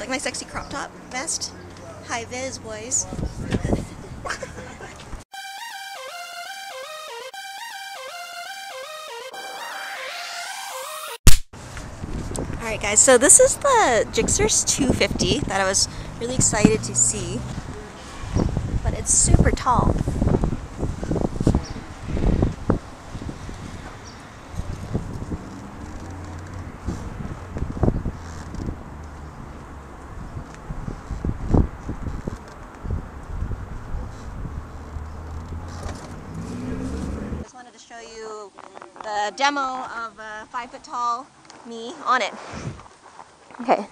Like my sexy crop top vest. High vis, boys. Alright guys, so this is the GSX250 that I was really excited to see. But it's super tall. To show you the demo of a 5 foot tall me on it. Okay.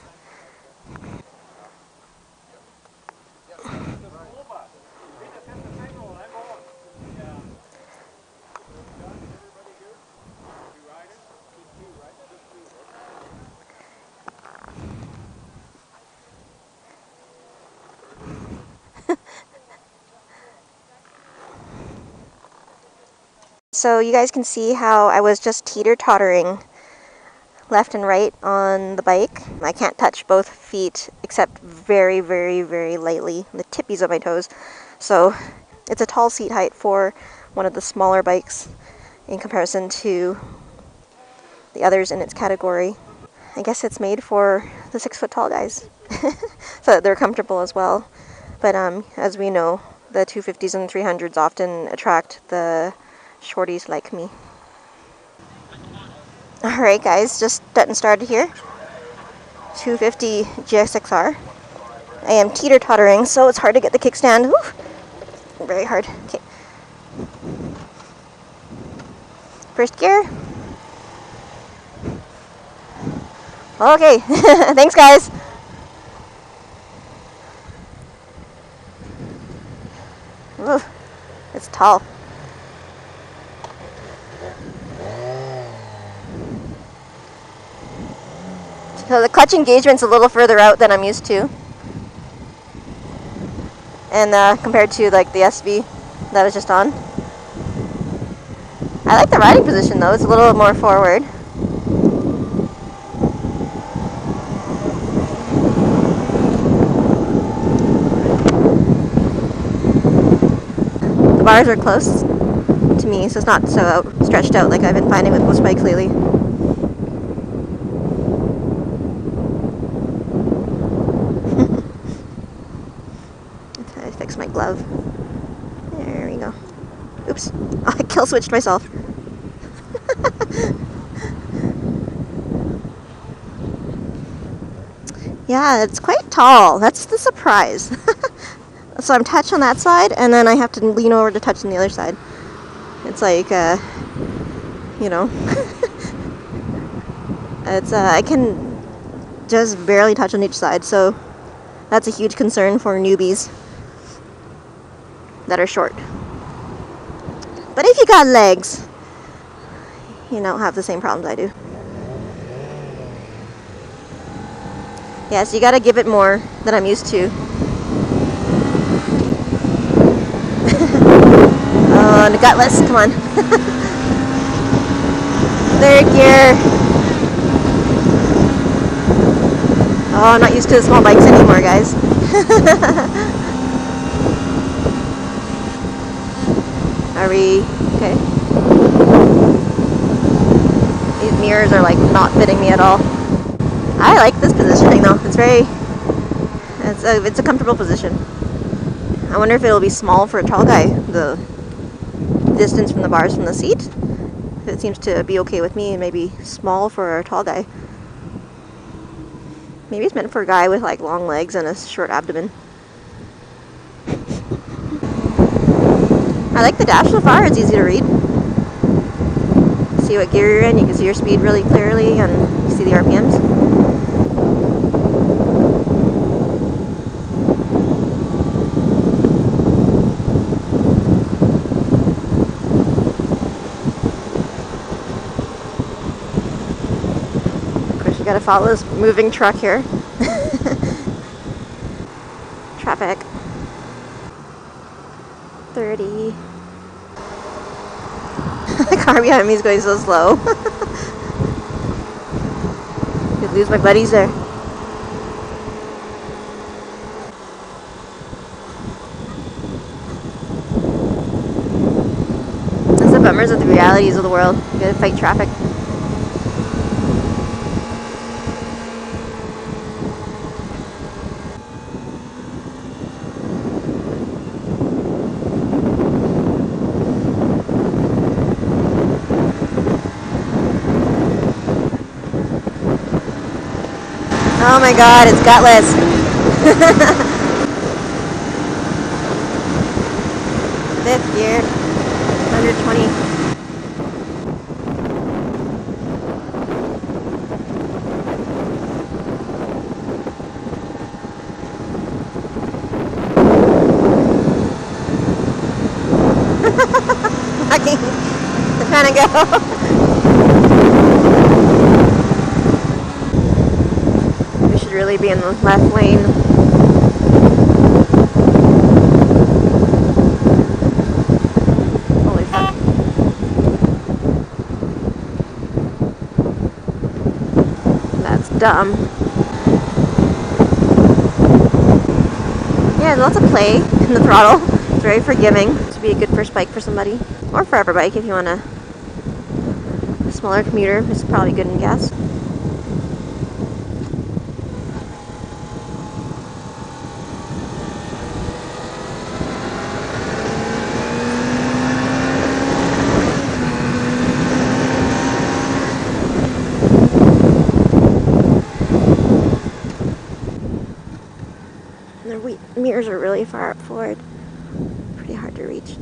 So you guys can see how I was just teeter-tottering left and right on the bike. I can't touch both feet except very, very, very lightly, the tippies of my toes. So it's a tall seat height for one of the smaller bikes in comparison to the others in its category. I guess it's made for the 6 foot tall guys so that they're comfortable as well. But as we know, the 250s and 300s often attract the shorties like me. Alright guys, just getting started here. 250 GSX250R. I am teeter-tottering, so it's hard to get the kickstand. Woo! Very hard. Okay. First gear. Okay, thanks guys. Ooh, it's tall. So the clutch engagement's a little further out than I'm used to. And compared to like the SV that I was just on. I like the riding position though, it's a little more forward. The bars are close to me, so it's not so stretched out like I've been finding with most bikes lately. Fix my glove. There we go. Oops. Oh, I kill switched myself. Yeah, it's quite tall. That's the surprise. So I'm touched on that side, and then I have to lean over to touch on the other side. It's like, you know, it's I can just barely touch on each side, so that's a huge concern for newbies that are short. But if you got legs, you don't have the same problems I do. Yeah, so you gotta give it more than I'm used to. Oh, and gutless, come on. Third gear. Oh, I'm not used to the small bikes anymore, guys. Are we okay? These mirrors are like not fitting me at all. I like this positioning though. It's very, it's a comfortable position. I wonder if it'll be small for a tall guy, the distance from the bars from the seat. It seems to be okay with me, and maybe small for a tall guy. Maybe it's meant for a guy with like long legs and a short abdomen. I like the dash so far, it's easy to read. See what gear you're in, you can see your speed really clearly, and you see the RPMs. Of course you gotta follow this moving truck here. Traffic. 30. The car behind me is going so slow. Could lose my buddies there. newcomers of the realities of the world. You gotta fight traffic. Oh my god, it's gutless. Fifth gear, 120. I'm trying to go. We should really be in the left lane. Holy fuck. That's dumb. Yeah, lots of play in the throttle. It's very forgiving. This would be a good first bike for somebody. Or forever bike if you want a smaller commuter. It's probably good in gas. Their mirrors are really far up forward. Pretty hard to reach.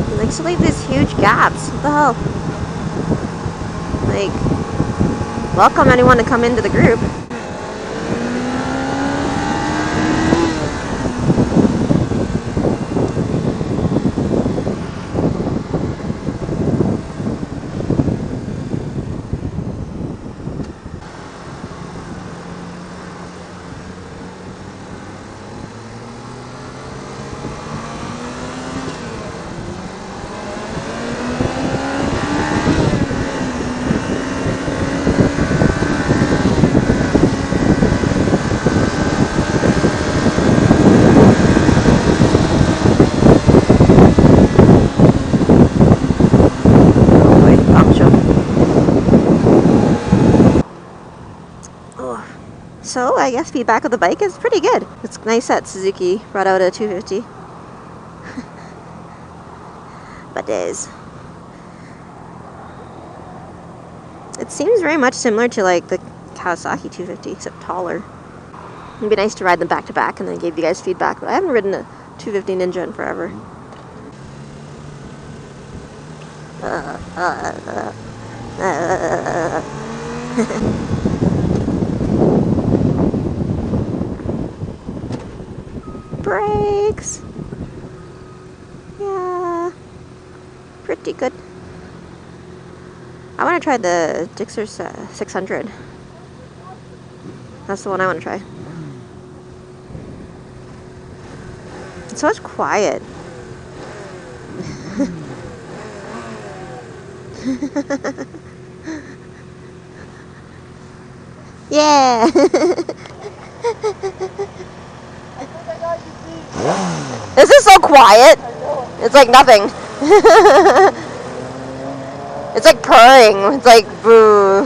He likes to leave these huge gaps. What the hell? Like, welcome anyone to come into the group. So I guess feedback of the bike is pretty good. It's nice that Suzuki brought out a 250. But days. It seems very much similar to like the Kawasaki 250, except taller. It'd be nice to ride them back to back and then give you guys feedback, but I haven't ridden a 250 Ninja in forever. Brakes. Yeah, pretty good. I want to try the Gixxer 600. That's the one I want to try. It's so much quiet. Yeah. This is so quiet. It's like nothing. It's like purring. It's like boo.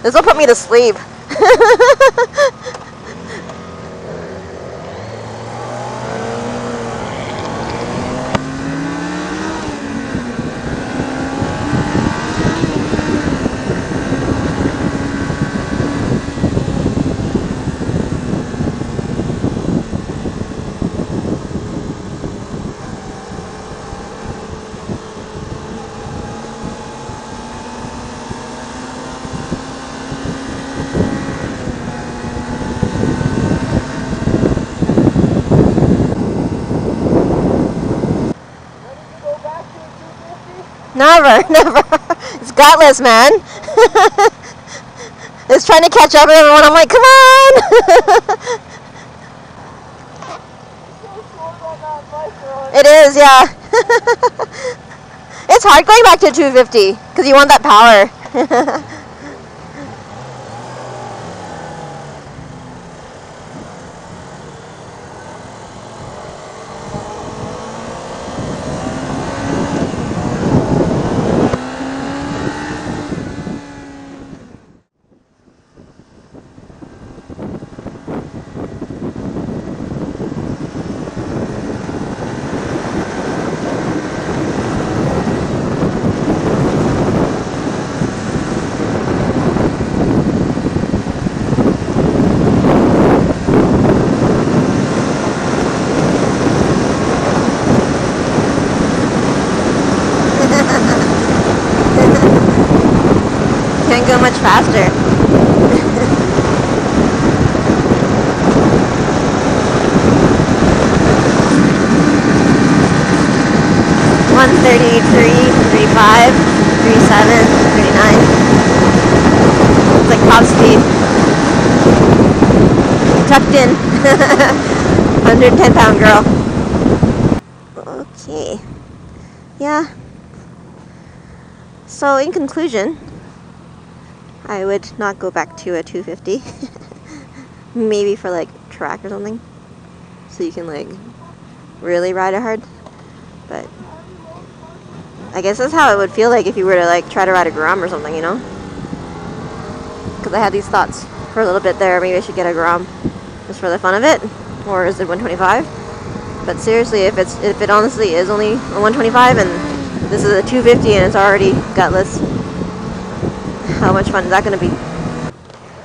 This will put me to sleep. Never, never. It's gutless, man. It's trying to catch up with everyone. I'm like, come on. It is, yeah. It's hard going back to 250 because you want that power. Can't go much faster. 133, 35, 37, 39. It's like top speed. Tucked in. 110-pound girl. Okay. Yeah. So in conclusion, I would not go back to a 250. Maybe for like track or something. So you can like really ride it hard. But I guess that's how it would feel like if you were to like try to ride a Grom or something, you know? Because I had these thoughts for a little bit there. Maybe I should get a Grom just for the fun of it. Or is it 125? But seriously, if it honestly is only a 125 and this is a 250 and it's already gutless, how much fun is that going to be?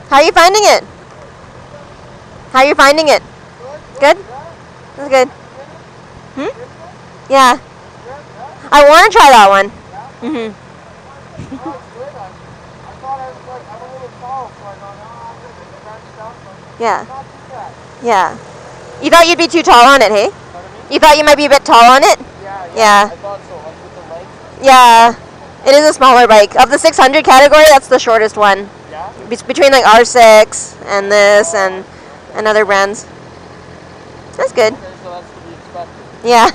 How are you finding it? How are you finding it? Good? That's good. Hmm? Yeah. I want to try that one. Mm-hmm. Yeah. Yeah. You thought you'd be too tall on it, hey? You thought you might be a bit tall on it? Yeah. I thought so, like with the legs. Yeah. It is a smaller bike. Of the 600 category, that's the shortest one. Yeah? Between like R6 and this and other brands. That's good. Okay, so that's to be expected. Yeah.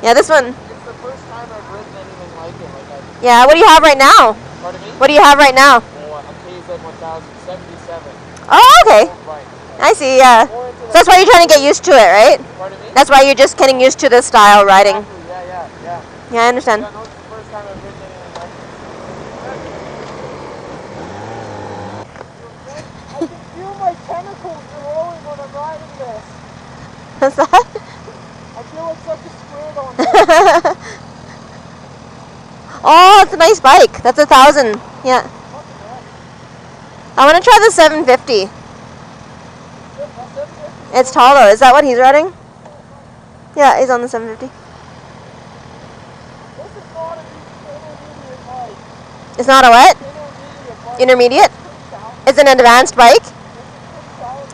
Yeah, this one. It's the first time I've ridden anything like it. Yeah, what do you have right now? Pardon me? What do you have right now? Oh, a KZ1077. Oh, okay. I see, yeah. So that's why you're trying to get used to it, right? Pardon me? That's why you're just getting used to this style riding. Exactly. Yeah. Yeah, I understand. Yeah, no, it's the first time I've ridden anything like it. I can feel my tentacles growing when I'm riding this. What's that? I feel like such a squid on this. Oh, it's a nice bike. That's 1,000. Yeah. I want to try the 750. It's tall though. Is that what he's riding? Yeah, he's on the 750. This is not an intermediate bike. It's not a what? Intermediate? It's an advanced bike?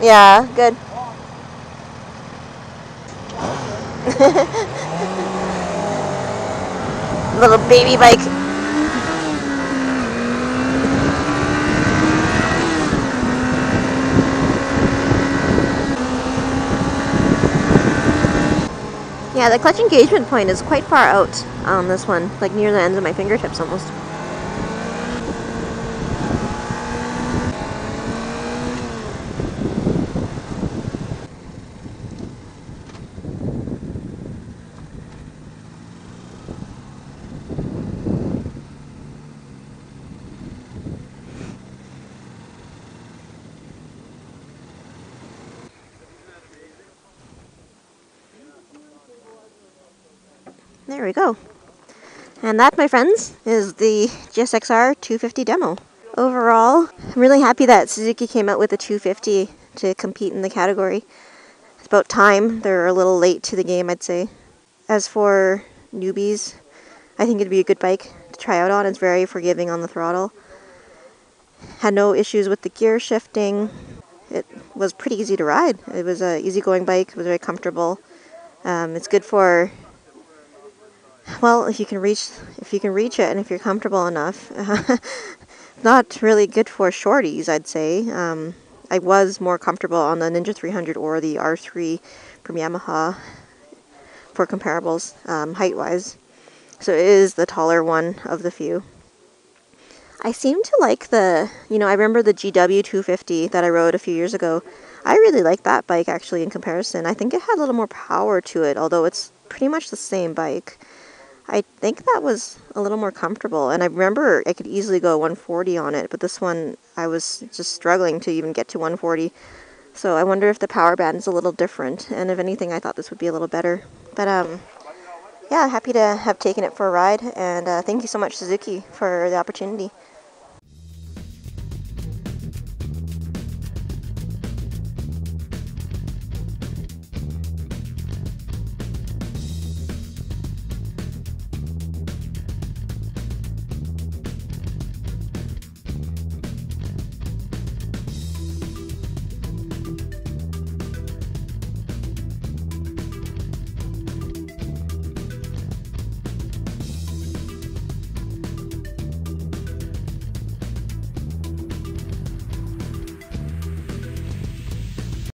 Yeah, good. Little baby bike. Yeah, the clutch engagement point is quite far out on this one, like near the ends of my fingertips almost. There we go. And that, my friends, is the GSX250R demo. Overall, I'm really happy that Suzuki came out with a 250 to compete in the category. It's about time. They're a little late to the game, I'd say. As for newbies, I think it'd be a good bike to try out on. It's very forgiving on the throttle. Had no issues with the gear shifting. It was pretty easy to ride. It was an easygoing bike. It was very comfortable. It's good for, well, if you can reach it and if you're comfortable enough. Not really good for shorties, I'd say. I was more comfortable on the Ninja 300 or the R3 from Yamaha for comparables, height-wise. So it is the taller one of the few. I seem to like the, I remember the GW250 that I rode a few years ago. I really like that bike actually in comparison. I think it had a little more power to it, although it's pretty much the same bike. I think that was a little more comfortable, and I remember I could easily go 140 on it, but this one I was just struggling to even get to 140. So I wonder if the power band is a little different, and if anything I thought this would be a little better. But yeah, happy to have taken it for a ride, and thank you so much Suzuki for the opportunity.